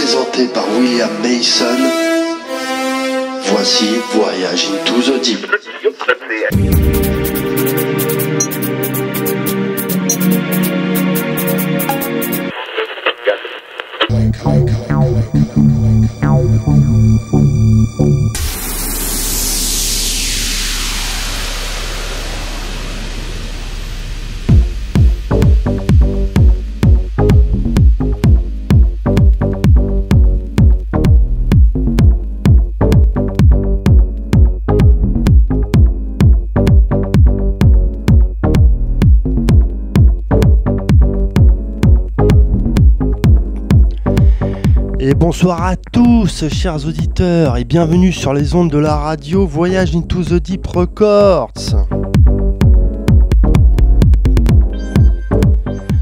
présenté par William Mason. Voici Voyage into the Deep. Et bonsoir à tous, chers auditeurs, et bienvenue sur les ondes de la radio Voyage into the Deep Records.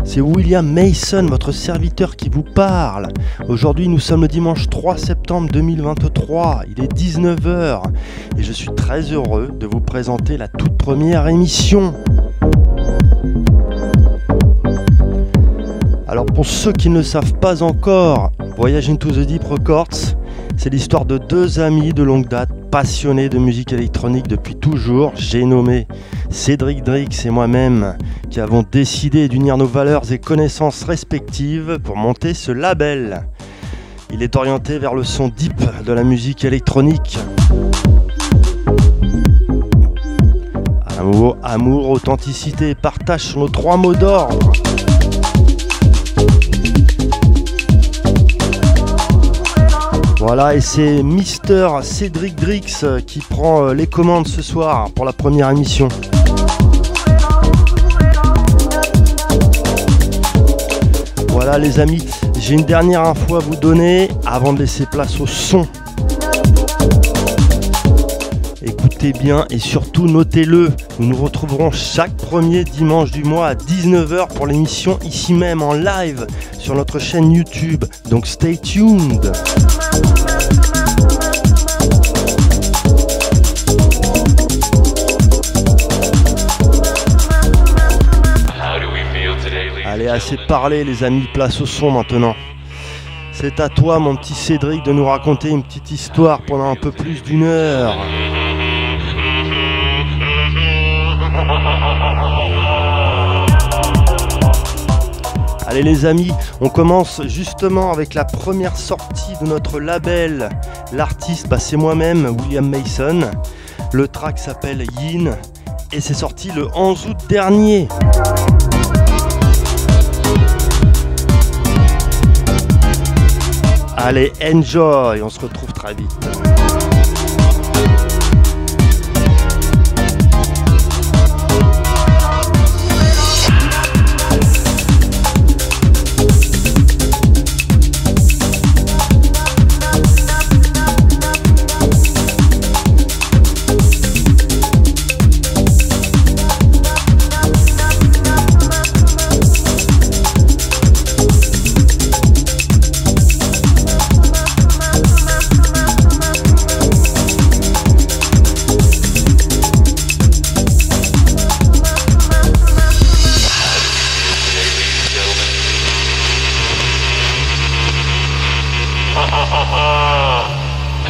C'est William Mason, votre serviteur, qui vous parle. Aujourd'hui, nous sommes le dimanche 3 septembre 2023, il est 19h, et je suis très heureux de vous présenter la toute première émission. Alors pour ceux qui ne le savent pas encore, Voyage into the Deep Records, c'est l'histoire de deux amis de longue date, passionnés de musique électronique depuis toujours. J'ai nommé Cédric Drix et moi-même, qui avons décidé d'unir nos valeurs et connaissances respectives pour monter ce label. Il est orienté vers le son deep de la musique électronique. Amour, authenticité et partage sont nos trois mots d'ordre. Voilà, et c'est Mister Cédric Drix qui prend les commandes ce soir pour la première émission. Voilà les amis, j'ai une dernière info à vous donner avant de laisser place au son. Écoutez bien et surtout notez-le, nous nous retrouverons chaque premier dimanche du mois à 19h pour l'émission ici même en live sur notre chaîne YouTube, donc stay tuned. Allez, assez parlé les amis, place au son maintenant. C'est à toi mon petit Cédric de nous raconter une petite histoire pendant un peu plus d'une heure. Allez les amis, on commence justement avec la première sortie de notre label. L'artiste, c'est moi-même, William Mason. Le track s'appelle Yin et c'est sorti le 11 août dernier. Allez, enjoy, on se retrouve très vite.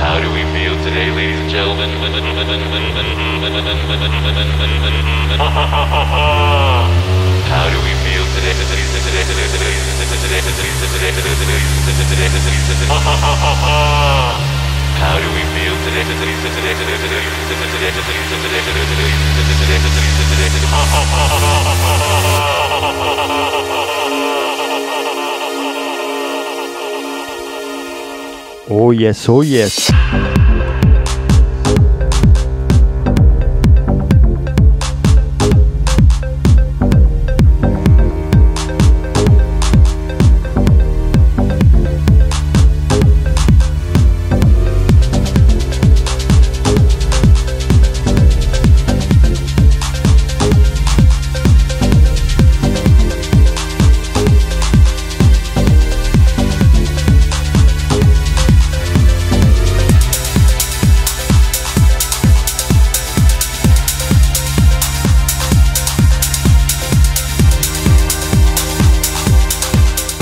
How do we feel today, ladies and gentlemen? How do we feel today? How do we feel Oh yes, oh yes.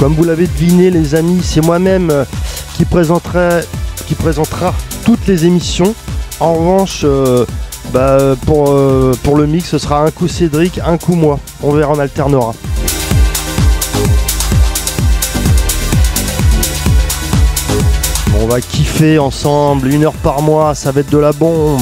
Comme vous l'avez deviné les amis, c'est moi-même qui présentera toutes les émissions. En revanche, pour le mix, ce sera un coup Cédric, un coup moi. On verra, on alternera. On va kiffer ensemble, 1 heure par mois, ça va être de la bombe.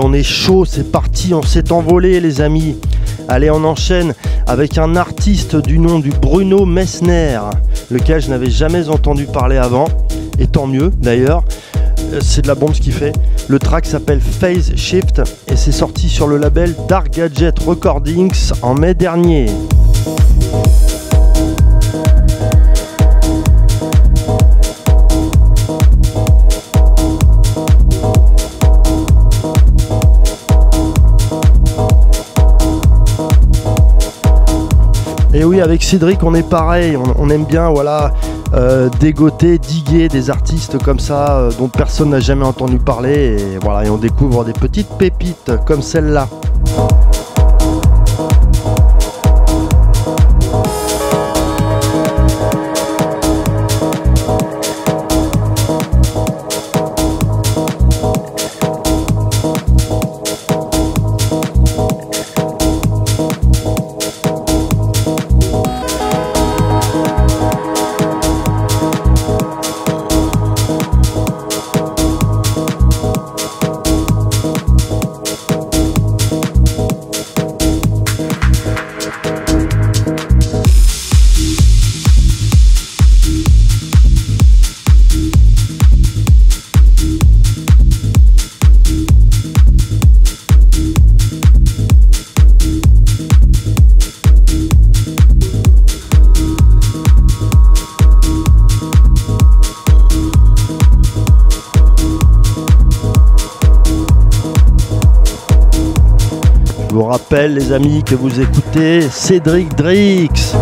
On est chaud, c'est parti, on s'est envolé les amis. Allez, on enchaîne avec un artiste du nom du Bruno Messner, lequel je n'avais jamais entendu parler avant, et tant mieux d'ailleurs, c'est de la bombe ce qu'il fait. Le track s'appelle Phase Shift et c'est sorti sur le label Dark Gadget Recordings en mai dernier. Et oui, avec Cédric, on est pareil, on aime bien dégoter, diguer des artistes comme ça dont personne n'a jamais entendu parler et on découvre des petites pépites comme celle-là. Je vous rappelle les amis que vous écoutez Cédric Drix.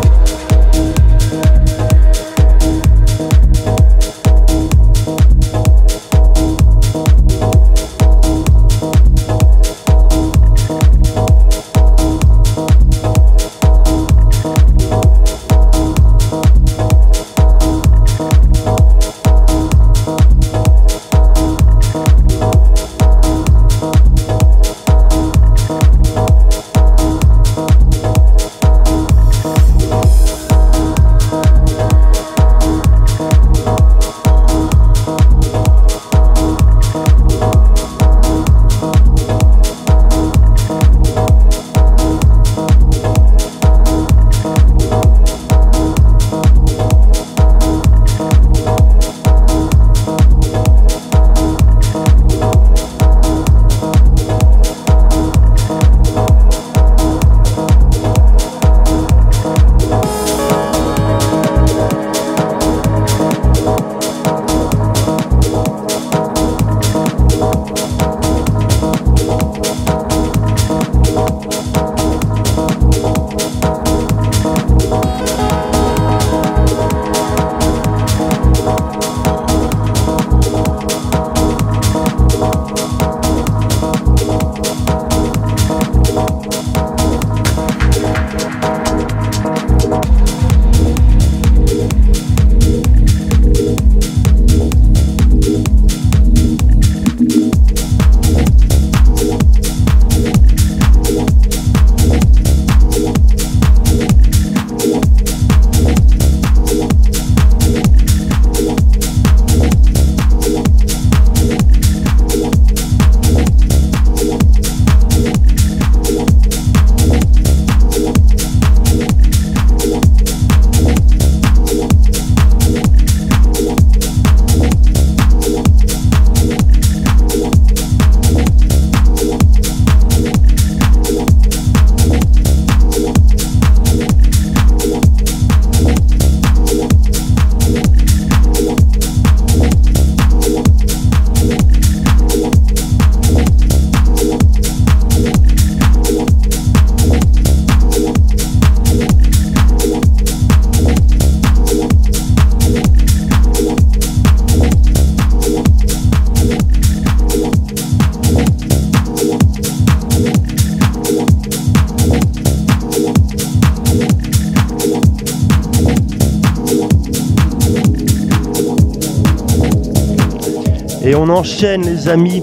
Et on enchaîne les amis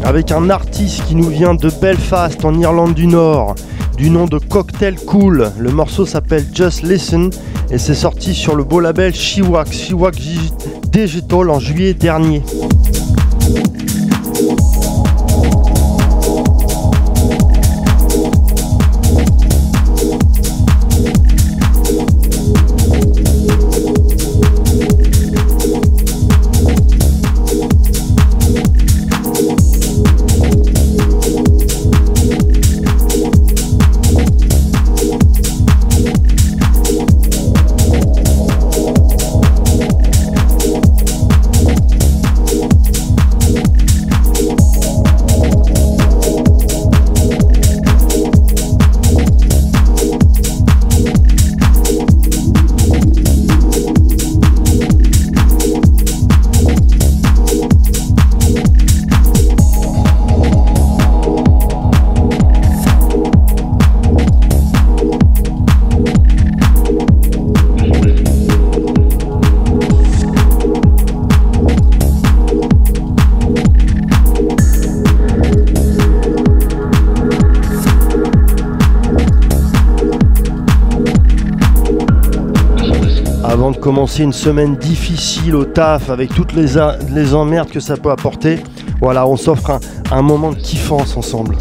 avec un artiste qui nous vient de Belfast en Irlande du Nord, du nom de Cocktail Cool. Le morceau s'appelle Just Listen et c'est sorti sur le beau label She-Wax Digital en juillet dernier. Avant de commencer une semaine difficile au taf avec toutes les emmerdes que ça peut apporter, voilà, on s'offre un moment de kiffance ensemble.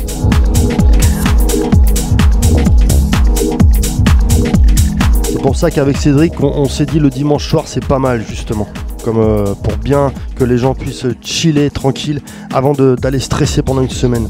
C'est pour ça qu'avec Cédric, on s'est dit le dimanche soir c'est pas mal justement, comme pour bien que les gens puissent chiller tranquille avant d'aller stresser pendant une semaine.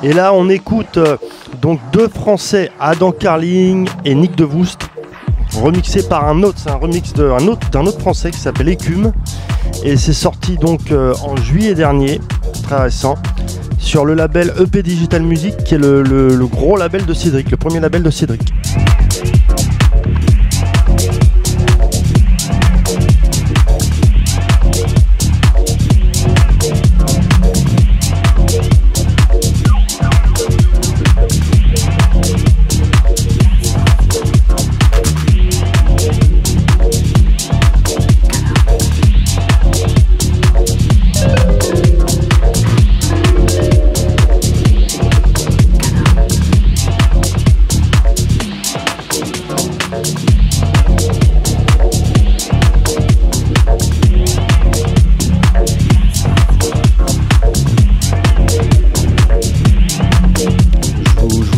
Et là, on écoute Donc deux Français, Adam Carling et Nick DeVoust, remixé par un autre, c'est un remix d'un autre Français qui s'appelle Écume. Et c'est sorti donc en juillet dernier, très récent, sur le label EP Digital Music, qui est le gros label de Cédric, le premier label de Cédric.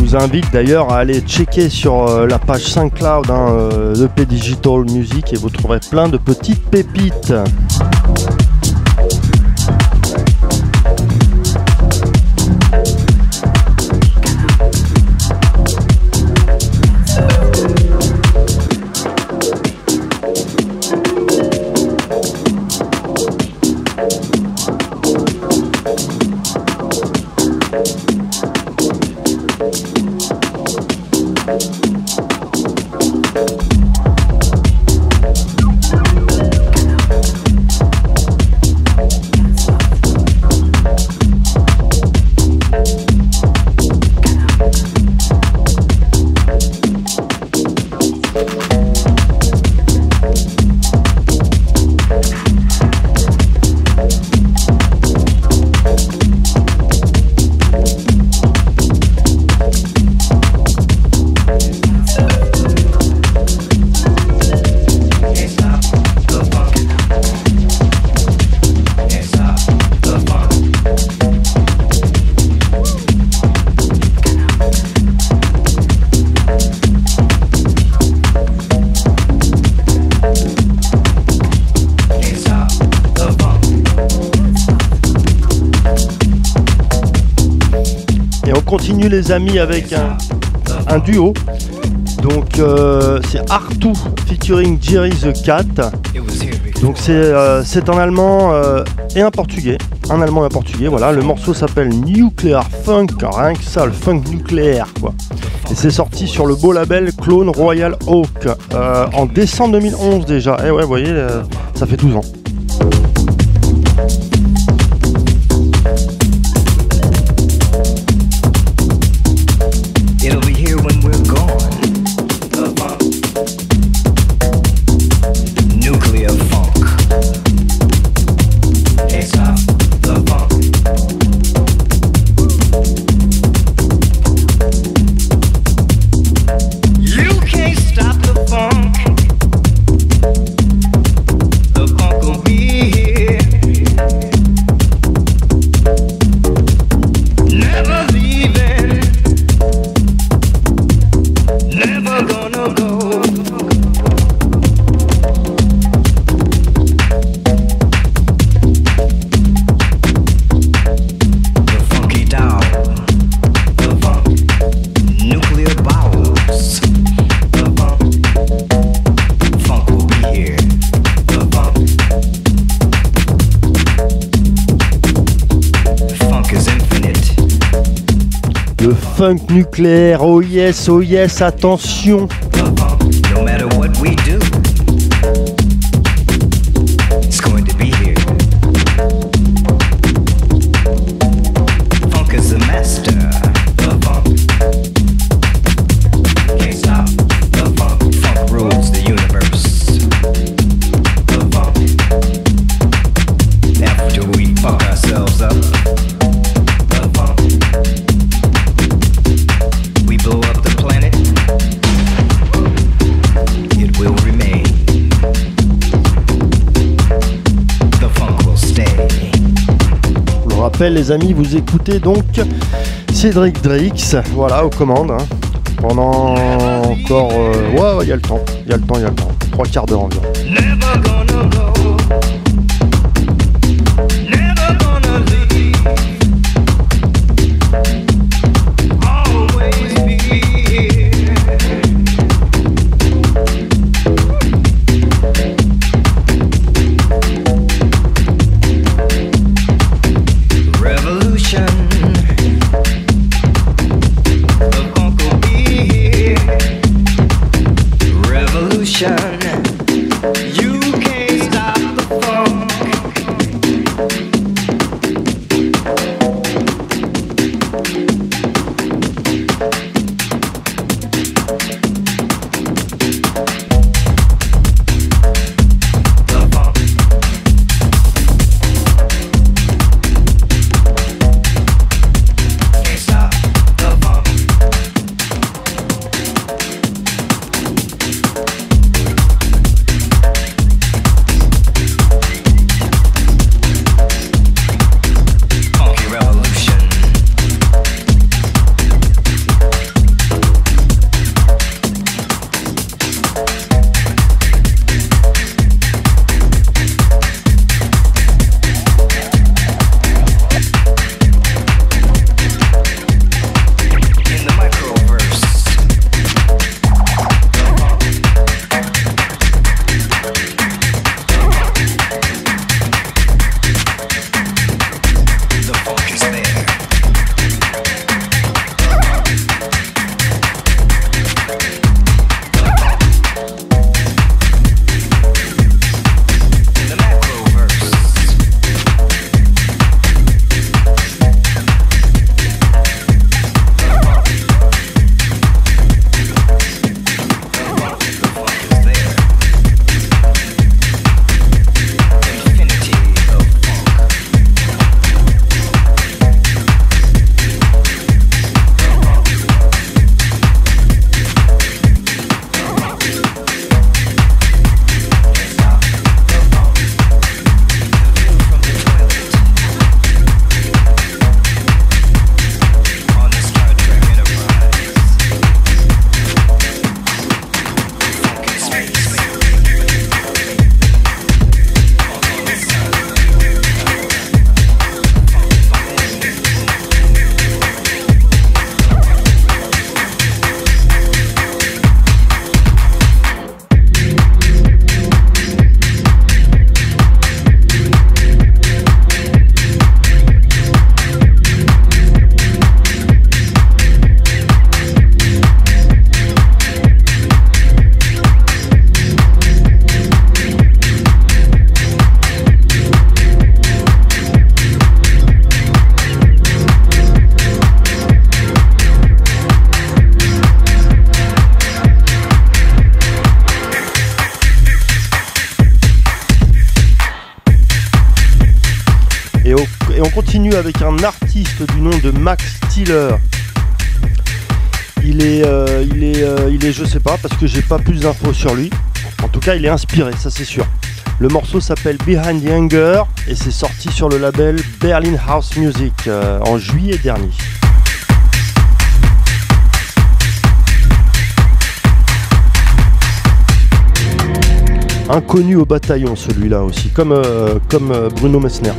J'invite d'ailleurs à aller checker sur la page SoundCloud d'EP Digital Music et vous trouverez plein de petites pépites. Continue les amis avec un duo, donc c'est Artu featuring Jerry the Cat, donc c'est un allemand et un portugais, voilà, le morceau s'appelle Nuclear Funk, rien que ça, le funk nucléaire quoi, et c'est sorti sur le beau label Clone Royal Oak en décembre 2011 déjà, et ouais vous voyez ça fait 12 ans. Funk nucléaire, oh yes, attention. No matter what we do, it's going to be here. Funk is the master. The funk can't stop. The funk, funk rules the universe. The funk. After we fuck ourselves up. Blow up the planet, it will remain. The funk will stay. Je le rappelle les amis, vous écoutez donc Cédric Drix, voilà aux commandes, hein. Pendant encore, ouais, il y a le temps, 3 quarts d'heure environ. Never gonna go. Never gonna leave. Always Et on continue avec un artiste du nom de Max Tiller. Il est, je sais pas, parce que j'ai pas plus d'infos sur lui. En tout cas, il est inspiré, ça c'est sûr. Le morceau s'appelle Behind the Anger et c'est sorti sur le label Berlin House Music en juillet dernier. Inconnu au bataillon celui-là aussi, comme Bruno Messner.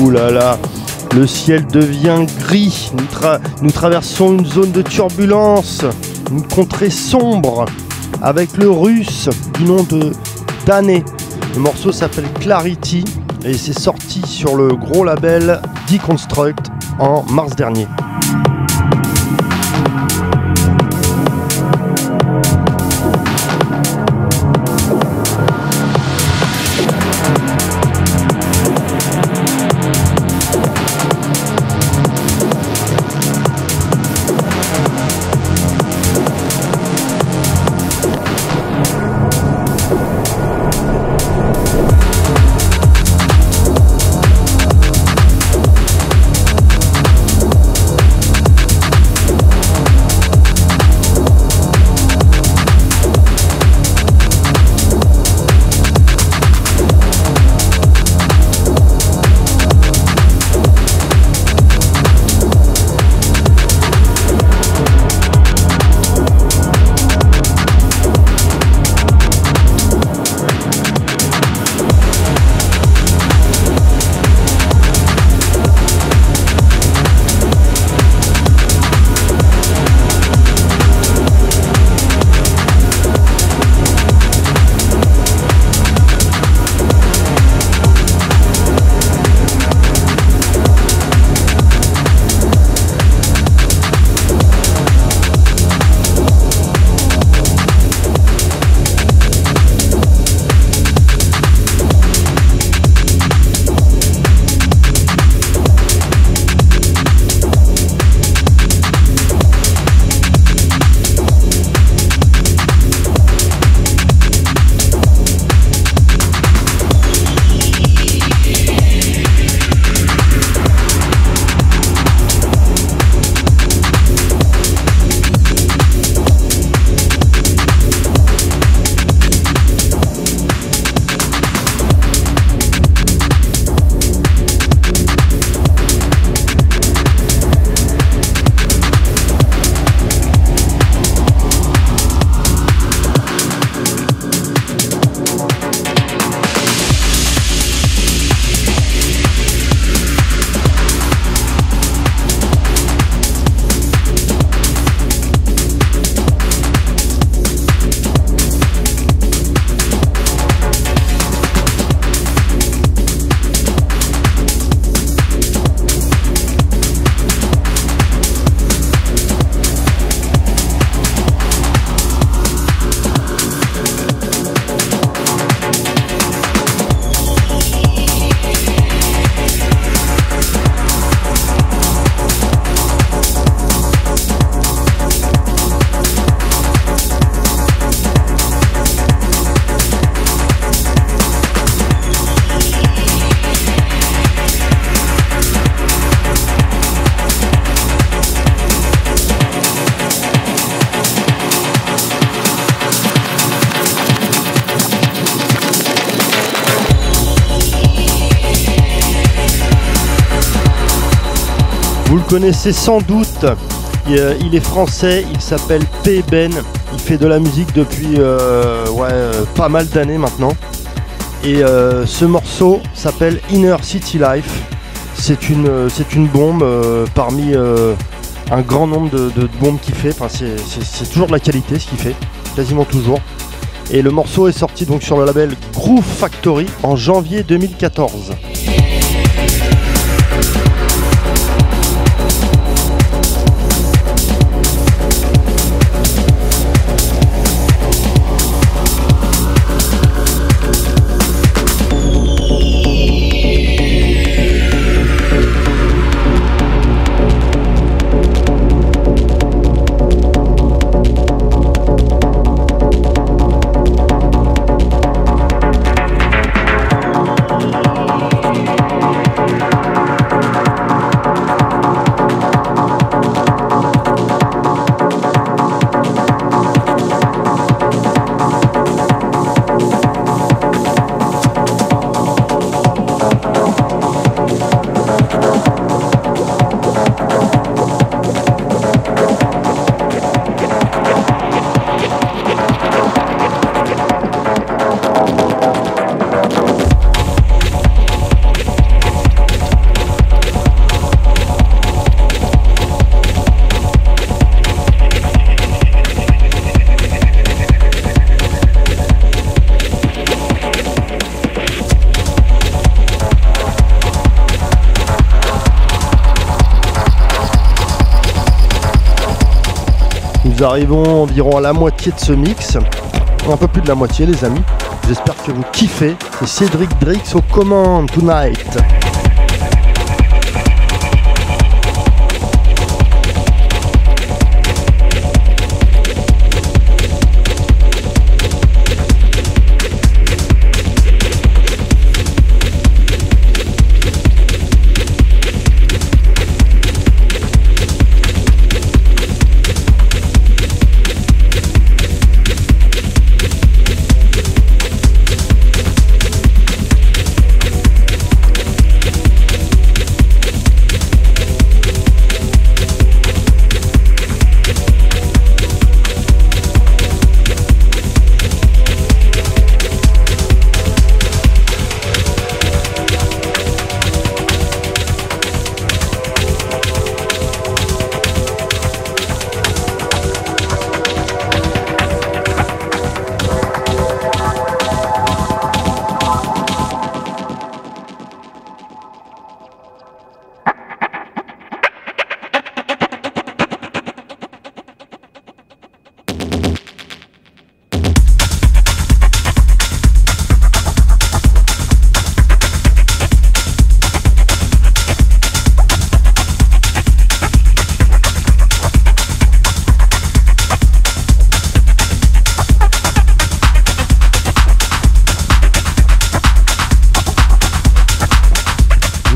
Ouh là là, le ciel devient gris. Nous traversons une zone de turbulence, une contrée sombre, avec le russe du nom de Dané. Le morceau s'appelle Clarity et c'est sorti sur le gros label Deconstruct en mars dernier. Vous le connaissez sans doute, il est français, il s'appelle P-Ben, il fait de la musique depuis pas mal d'années maintenant. Et ce morceau s'appelle Inner City Life. C'est une bombe parmi un grand nombre de bombes qu'il fait. Enfin, c'est toujours de la qualité ce qu'il fait, quasiment toujours. Et le morceau est sorti donc sur le label Groove Factory en janvier 2014. Nous arrivons environ à la moitié de ce mix, un peu plus de la moitié les amis. J'espère que vous kiffez. C'est Cédric Drix aux commandes tonight.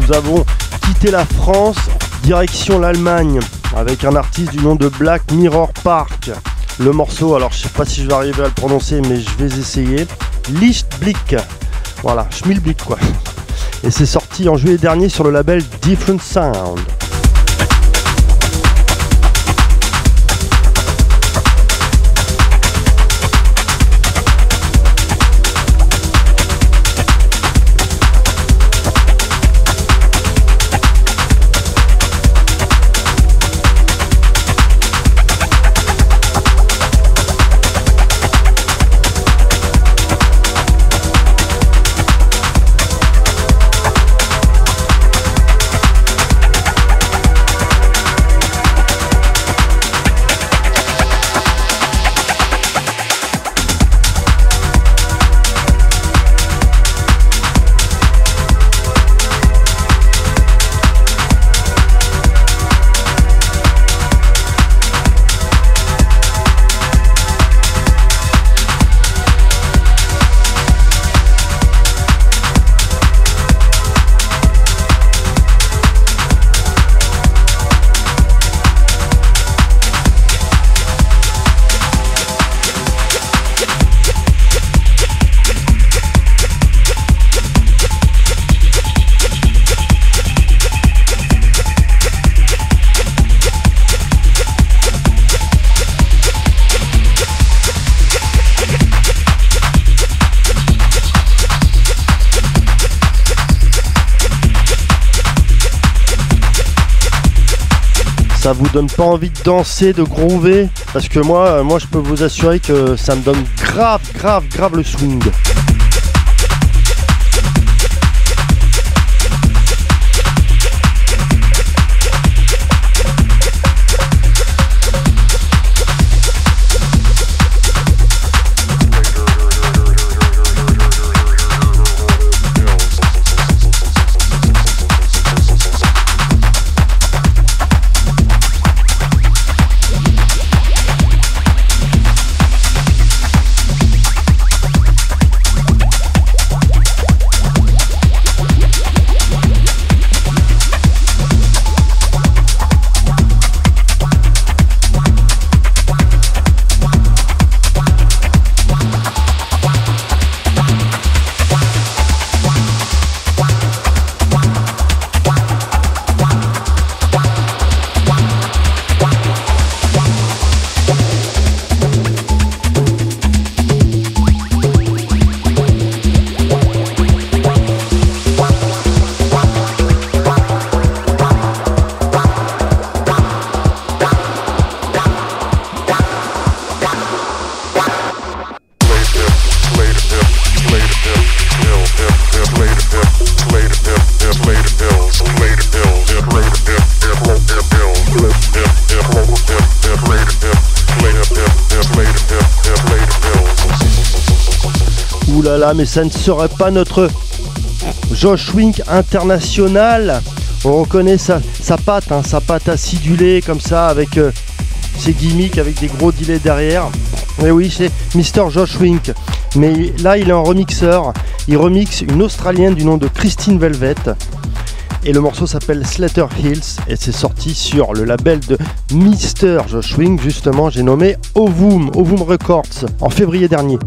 Nous avons quitté la France, direction l'Allemagne, avec un artiste du nom de Black Mirror Park. Le morceau, alors je sais pas si je vais arriver à le prononcer, mais je vais essayer. Lichtblick, voilà, Schmilblick quoi. Et c'est sorti en juillet dernier sur le label Different Sound. Ça vous donne pas envie de danser, de groover? Parce que moi je peux vous assurer que ça me donne grave le swing. Oulala, mais ça ne serait pas notre Josh Wink international. On reconnaît sa patte, hein, sa patte acidulée comme ça, avec ses gimmicks, avec des gros delays derrière. Et oui, c'est Mr. Josh Wink. Mais là, il est en remixeur. Il remixe une Australienne du nom de Christine Velvet. Et le morceau s'appelle Slater Hills et c'est sorti sur le label de Mr. Josh Wink, justement, j'ai nommé Ovum Records, en février dernier.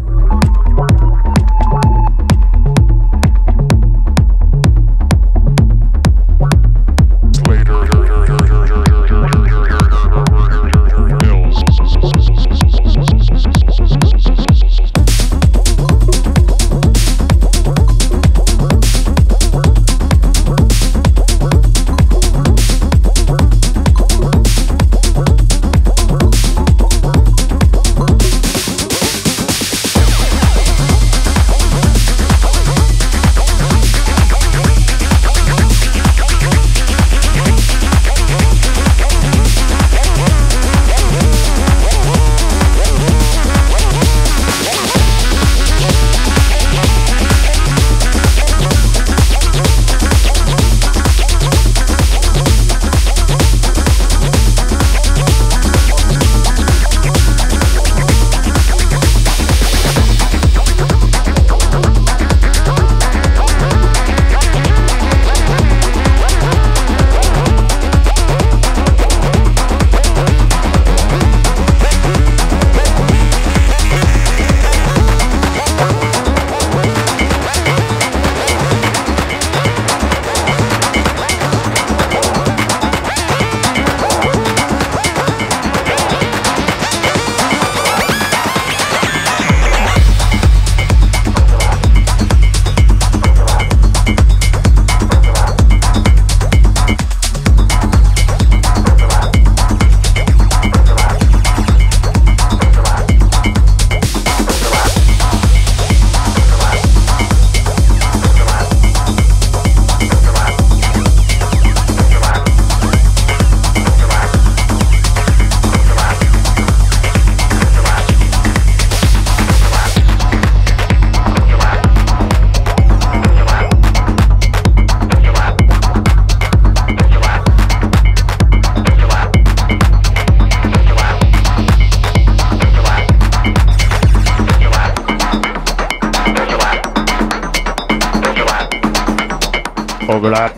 Overlap.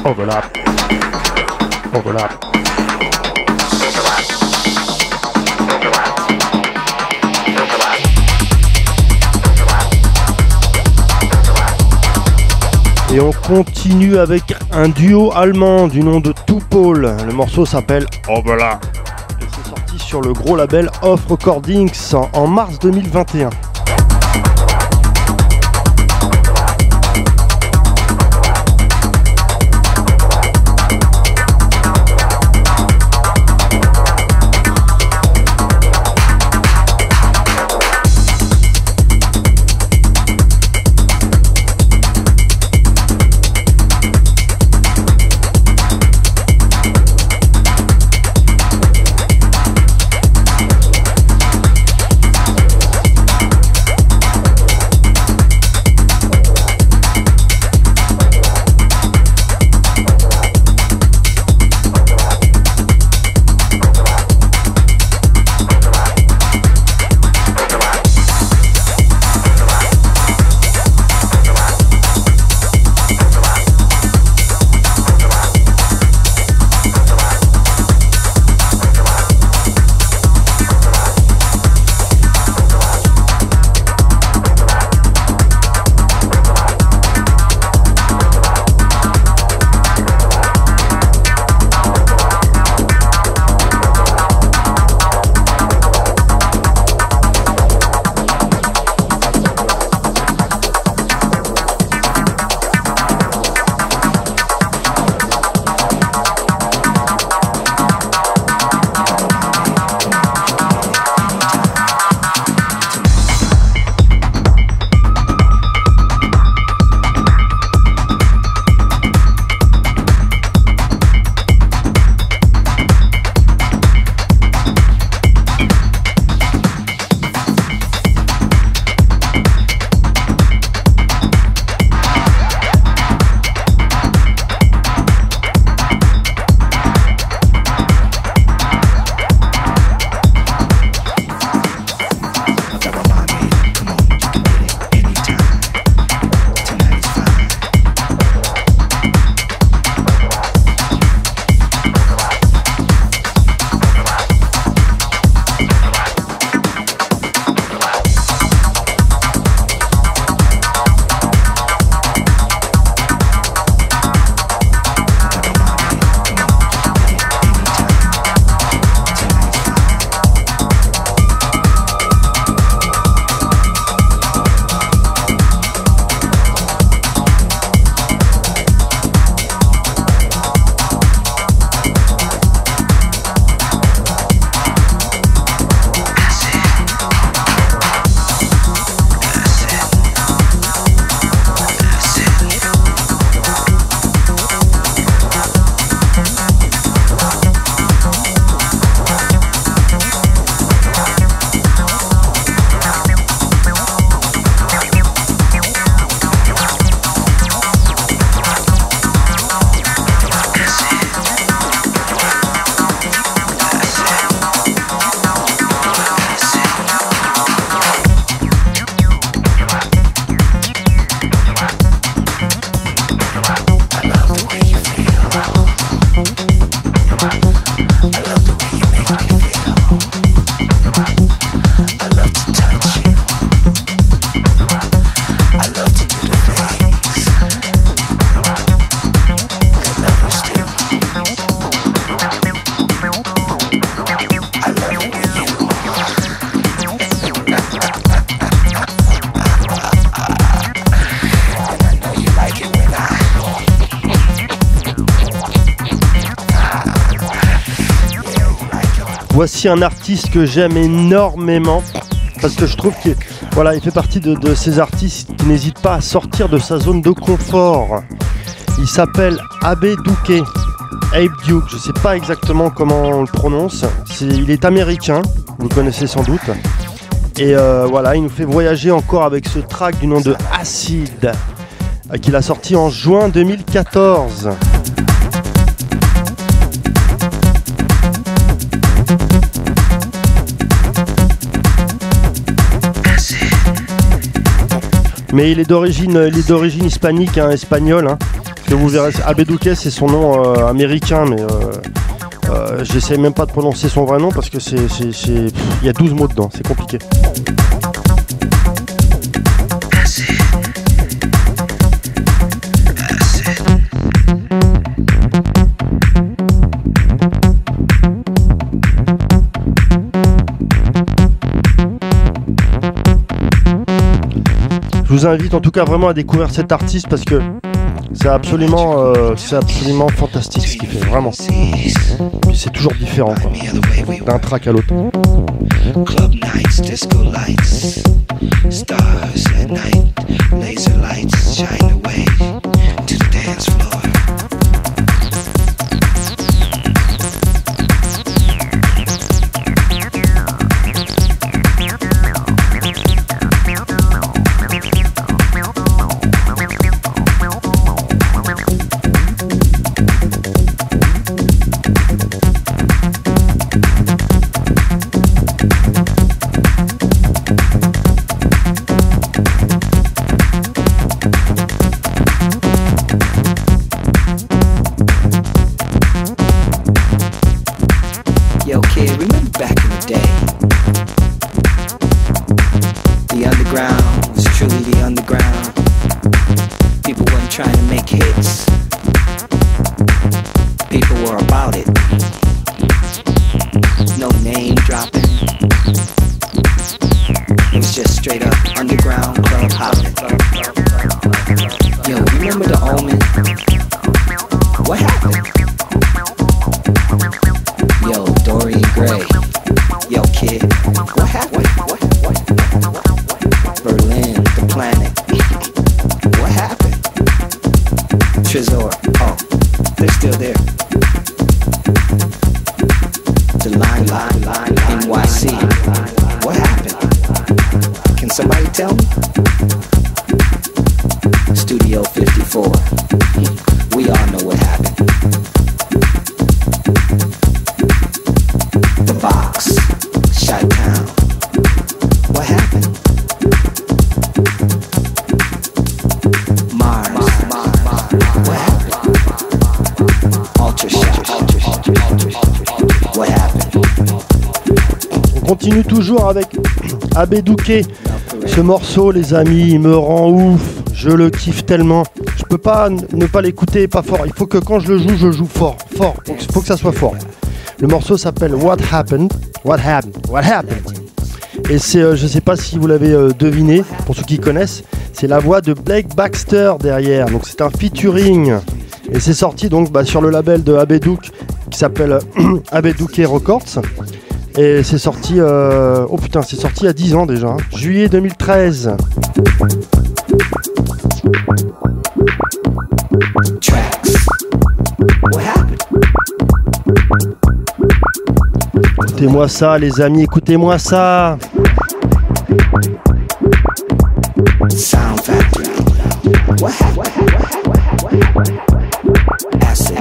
Overlap. Overlap. Et on continue avec un duo allemand du nom de Tupol. Le morceau s'appelle Overlap. Et c'est sorti sur le gros label Off Recordings en mars 2021. Voici un artiste que j'aime énormément parce que je trouve qu'il il fait partie de ces artistes qui n'hésitent pas à sortir de sa zone de confort. Il s'appelle Abe Duke. Abe Duke, je ne sais pas exactement comment on le prononce. Il est américain, vous le connaissez sans doute. Et il nous fait voyager encore avec ce track du nom de Acid qu'il a sorti en juin 2014. Mais il est d'origine hispanique, espagnol. Que vous verrez, Abe Duke, c'est son nom américain, mais j'essaie même pas de prononcer son vrai nom parce que il y a 12 mots dedans, c'est compliqué. Je vous invite en tout cas vraiment à découvrir cet artiste parce que c'est absolument fantastique ce qu'il fait, vraiment. Puis c'est toujours différent quoi, d'un track à l'autre. Club nights, disco lights, stars at night, laser lights shine away to the dance floor. Yo kid, remember back in the day, the underground was truly the underground. People wasn't trying to make hits, people were about it. No name dropping, it was just straight up underground club hopping. Yo, remember the Omen? What happened? Yo, Dorian Gray. Yo, kid. What happened? Berlin, the planet. What happened? Trezor. Oh, they're still there. The line, NYC. What happened? Can somebody tell me? Studio 54. We all know what happened. Box, shut down. What happened? Mars. What happened? Ultra shot. What happened? On continue toujours avec Abe Duke. Ce morceau, les amis, il me rend ouf. Je le kiffe tellement. Je peux pas ne pas l'écouter pas fort. Il faut que quand je le joue, je joue fort. Il faut que ça soit fort. Le morceau s'appelle What Happened. Et c'est, je sais pas si vous l'avez deviné, pour ceux qui connaissent, c'est la voix de Blake Baxter derrière. Donc c'est un featuring. Et c'est sorti donc sur le label de Abe Duke qui s'appelle Abe Duke Records. Et c'est sorti, c'est sorti il y a 10 ans déjà, juillet 2013. Tracks. What happened? Écoutez-moi ça les amis, écoutez-moi ça. Sound Factory. What happened? Acid.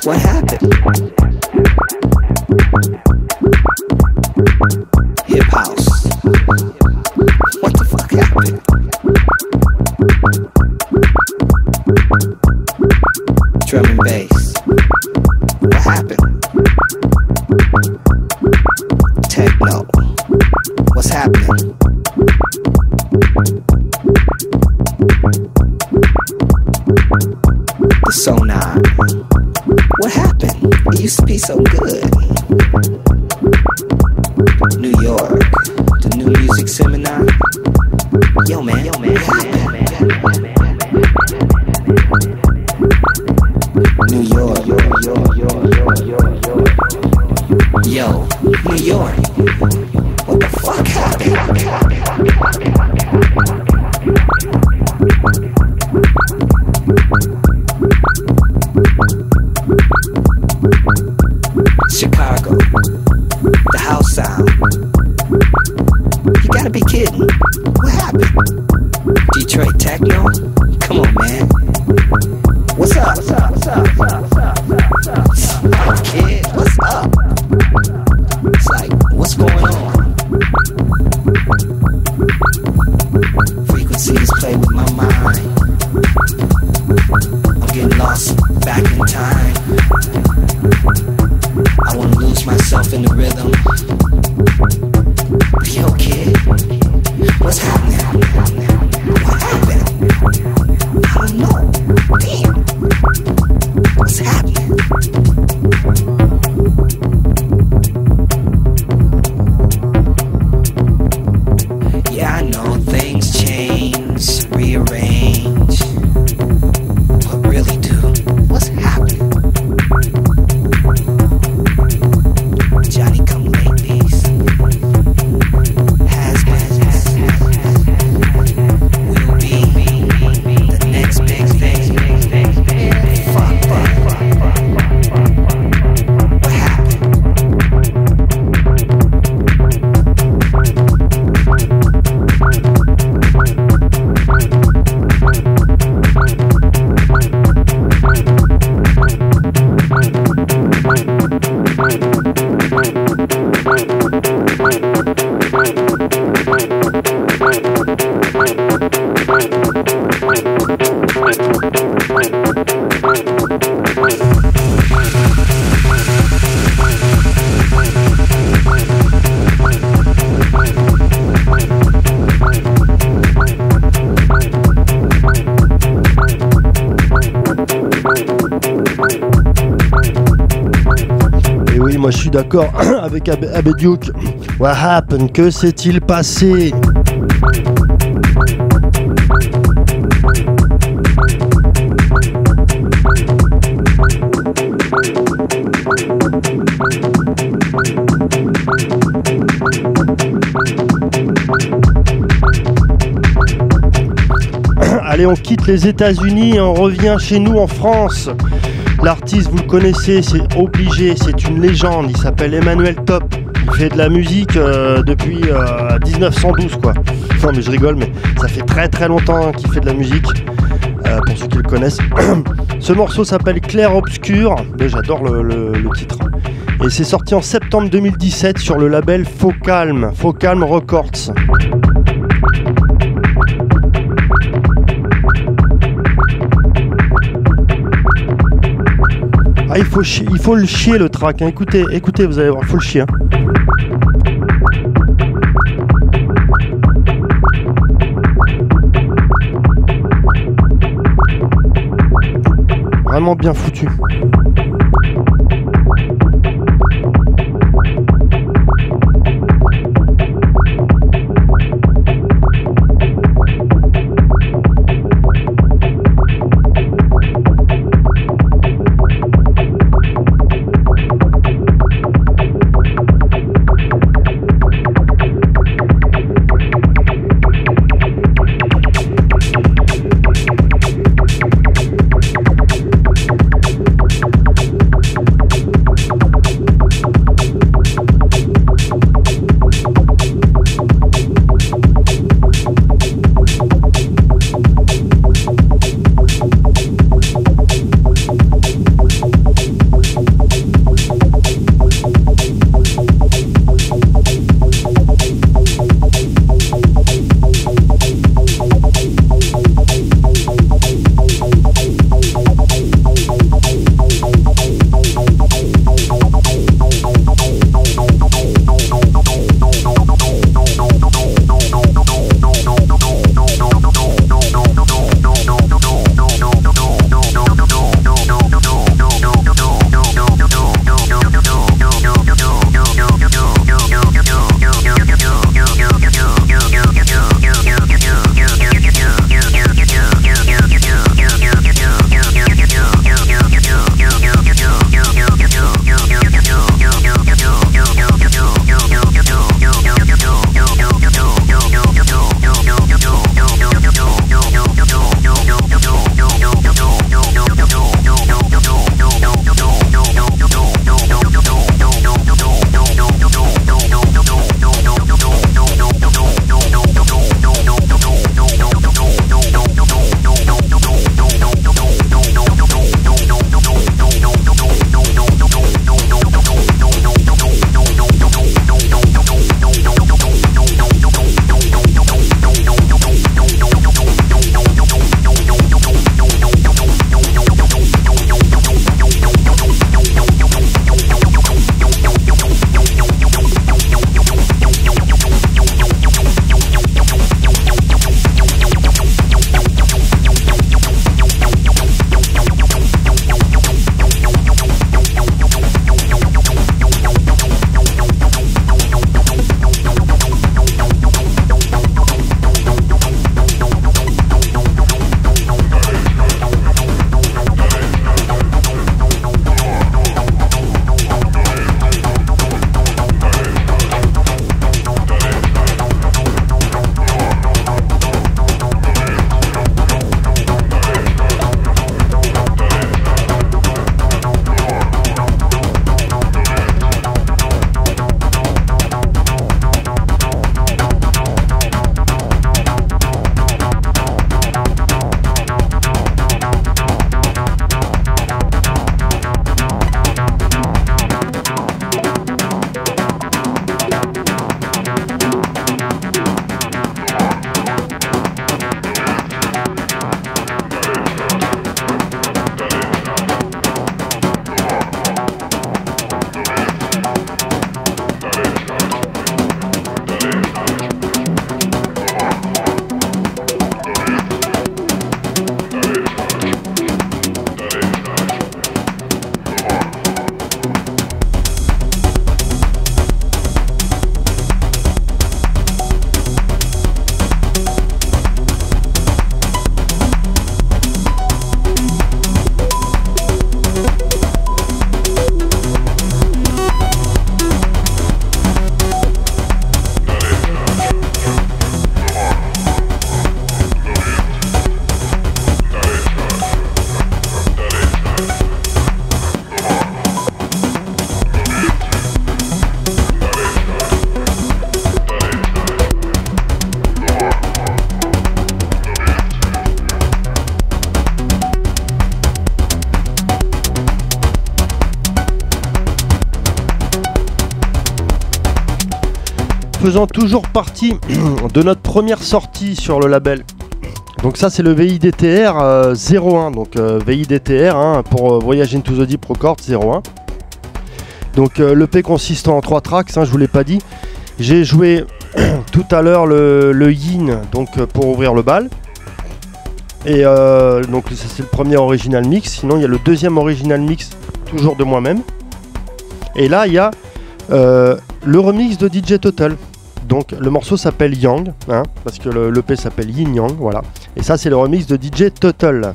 What happened? Hip house. What the fuck happened? Drum and bass. What happened? Techno. What's happening? The Sonar. What happened? It used to be so good. New York. The New Music Seminar. Yo man. What happened? New York. Yo. yourself in the rhythm. Yo, kid, what's happening? What happened? I don't know. Damn. What's happening? Yeah, I know things change, rearrange. But really, dude, what's happening? Johnny come latelys. Has been. Will be the next big thing. Fuck. What happened? Et oui, moi je suis d'accord avec Abediouk. What happened? Que s'est-il passé? Allez, on quitte les États-Unis et on revient chez nous en France. L'artiste, vous le connaissez, c'est obligé, c'est une légende. Il s'appelle Emmanuel Top. Il fait de la musique depuis 1912, quoi. Non, mais je rigole, mais ça fait très très longtemps qu'il fait de la musique. Pour ceux qui le connaissent. Ce morceau s'appelle Clair Obscur. J'adore le titre. Et c'est sorti en septembre 2017 sur le label Focalm Records. Ah, il faut le chier le track, hein. Écoutez, vous allez voir, il faut le chier. Hein. Vraiment bien foutu. faisant toujours partie de notre première sortie sur le label. Donc ça c'est le VIDTR 01, donc VIDTR hein, pour Voyage into the Deep Records 01. Donc l'EP consiste en 3 tracks, hein, je vous l'ai pas dit. J'ai joué tout à l'heure le Yin donc pour ouvrir le bal. Et donc ça c'est le premier original mix. Sinon il y a le deuxième original mix toujours de moi-même. Et là il y a le remix de DJ Total. Donc le morceau s'appelle Yang, hein, parce que l'EP s'appelle Yin Yang, voilà. Et ça c'est le remix de DJ Total.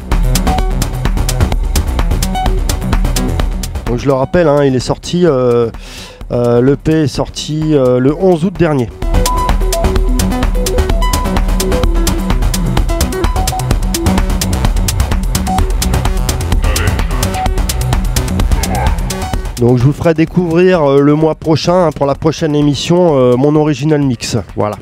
Donc je le rappelle, hein, il est sorti, l'EP est sorti le 11 août dernier. Donc je vous ferai découvrir le mois prochain, hein, pour la prochaine émission, mon original mix. Voilà.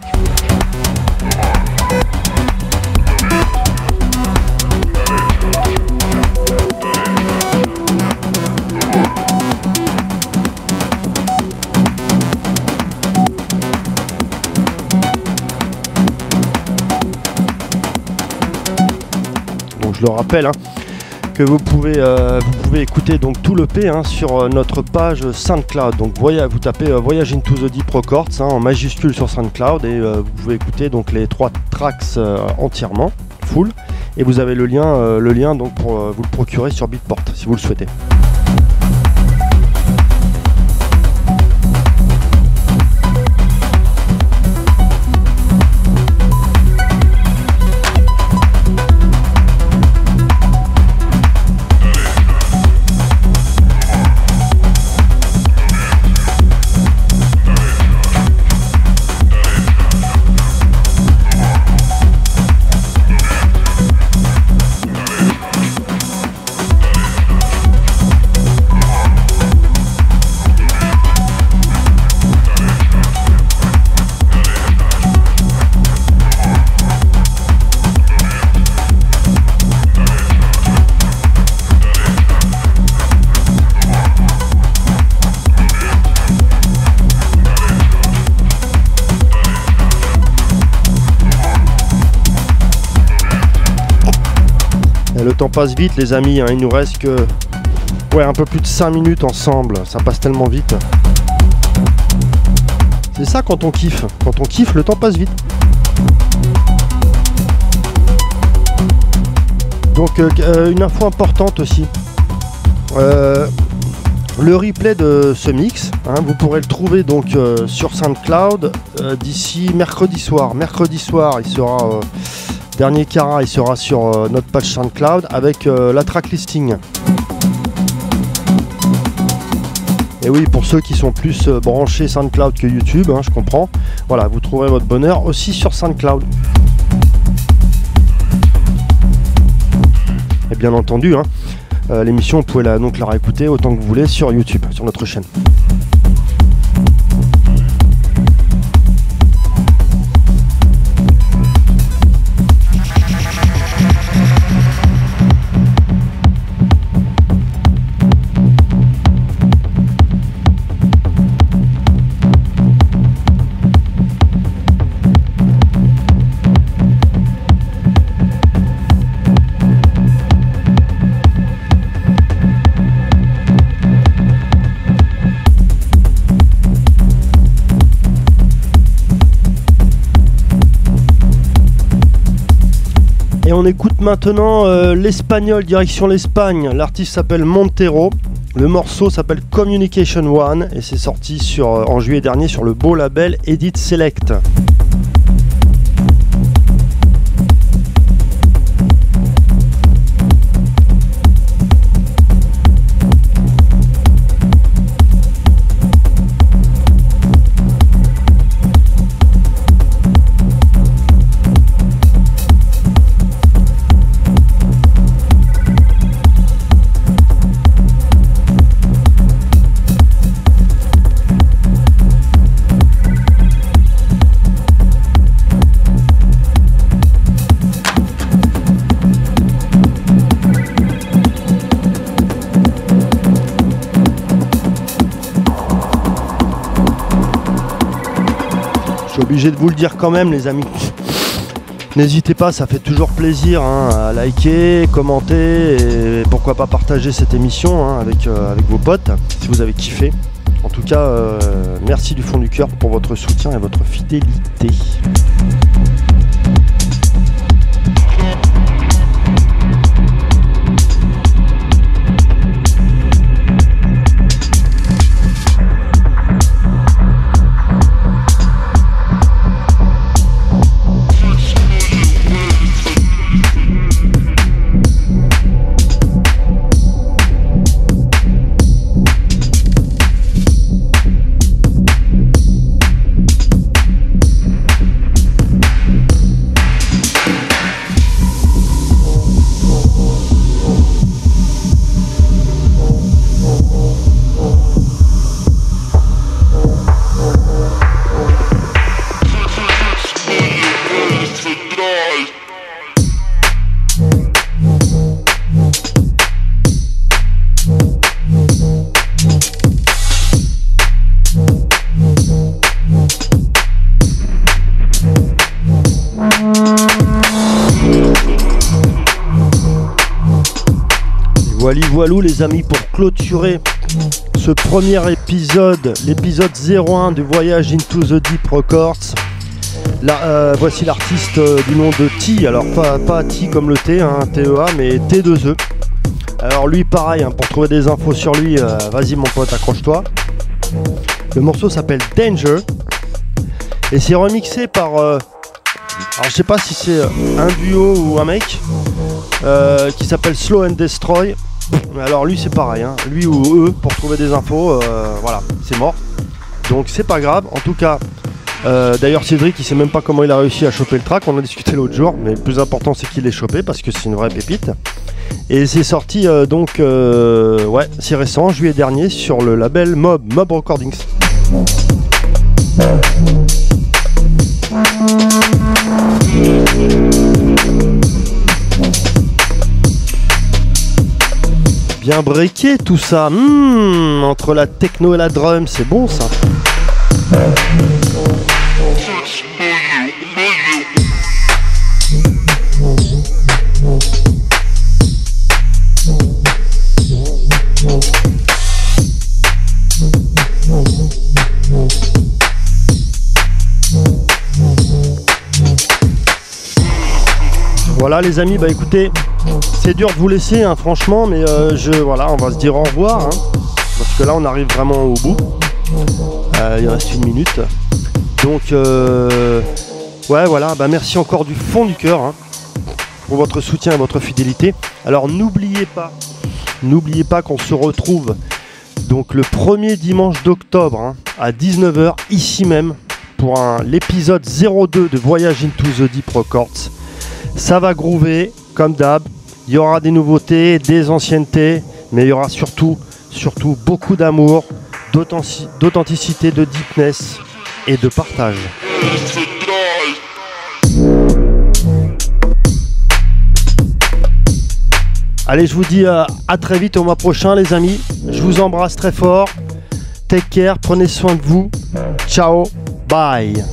Donc je le rappelle, hein, que vous pouvez écouter donc tout l'EP hein, sur notre page SoundCloud. Donc vous tapez Voyage into the Deep Records hein, en majuscule sur SoundCloud et vous pouvez écouter donc les 3 tracks entièrement, full. Et vous avez le lien donc pour vous le procurer sur Beatport si vous le souhaitez. Le temps passe vite les amis, hein, il nous reste que un peu plus de 5 minutes ensemble, ça passe tellement vite. C'est ça quand on kiffe, le temps passe vite. Donc une info importante aussi, le replay de ce mix, hein, vous pourrez le trouver donc sur SoundCloud d'ici mercredi soir. Mercredi soir il sera... Dernier Cara, il sera sur notre page SoundCloud avec la track listing. Et oui, pour ceux qui sont plus branchés SoundCloud que YouTube, hein, je comprends. Voilà, vous trouverez votre bonheur aussi sur SoundCloud. Et bien entendu, hein, l'émission, vous pouvez donc la réécouter autant que vous voulez sur YouTube, sur notre chaîne. On écoute maintenant l'espagnol, direction l'Espagne. L'artiste s'appelle Montero. Le morceau s'appelle Communication One et c'est sorti en juillet dernier sur le beau label Edit Select. obligé de vous le dire quand même, les amis. N'hésitez pas, ça fait toujours plaisir hein, à liker, commenter et pourquoi pas partager cette émission hein, avec vos potes si vous avez kiffé. En tout cas, merci du fond du cœur pour votre soutien et votre fidélité. Voilou les amis, pour clôturer ce premier épisode, l'épisode 01 du Voyage Into the Deep Records. Là, voici l'artiste du nom de T, alors pas T comme le T, hein, TEA, mais T2E. Alors lui pareil, hein, pour trouver des infos sur lui, vas-y mon pote, accroche-toi. Le morceau s'appelle Danger et c'est remixé par... alors je sais pas si c'est un duo ou un mec qui s'appelle Slow and Destroy. Alors lui c'est pareil, hein. Lui ou eux, pour trouver des infos, voilà, c'est mort. Donc c'est pas grave, en tout cas, d'ailleurs Cédric il sait même pas comment il a réussi à choper le track, on a discuté l'autre jour, mais le plus important c'est qu'il l'ait chopé parce que c'est une vraie pépite. Et c'est sorti donc, ouais, c'est récent, juillet dernier, sur le label Mob Recordings. Bien breaké tout ça, entre la techno et la drum, c'est bon ça. Voilà les amis, bah écoutez, c'est dur de vous laisser hein, franchement, mais voilà, on va se dire au revoir, hein, parce que là on arrive vraiment au bout. Il reste 1 minute. Donc ouais voilà, bah merci encore du fond du cœur hein, pour votre soutien et votre fidélité. Alors n'oubliez pas qu'on se retrouve donc le premier dimanche d'octobre hein, à 19h ici même pour l'épisode 02 de Voyage Into the Deep Records. Ça va groover comme d'hab, il y aura des nouveautés, des anciennetés, mais il y aura surtout beaucoup d'amour, d'authenticité, de deepness et de partage. Allez, je vous dis à très vite au mois prochain les amis, je vous embrasse très fort, take care, prenez soin de vous, ciao, bye.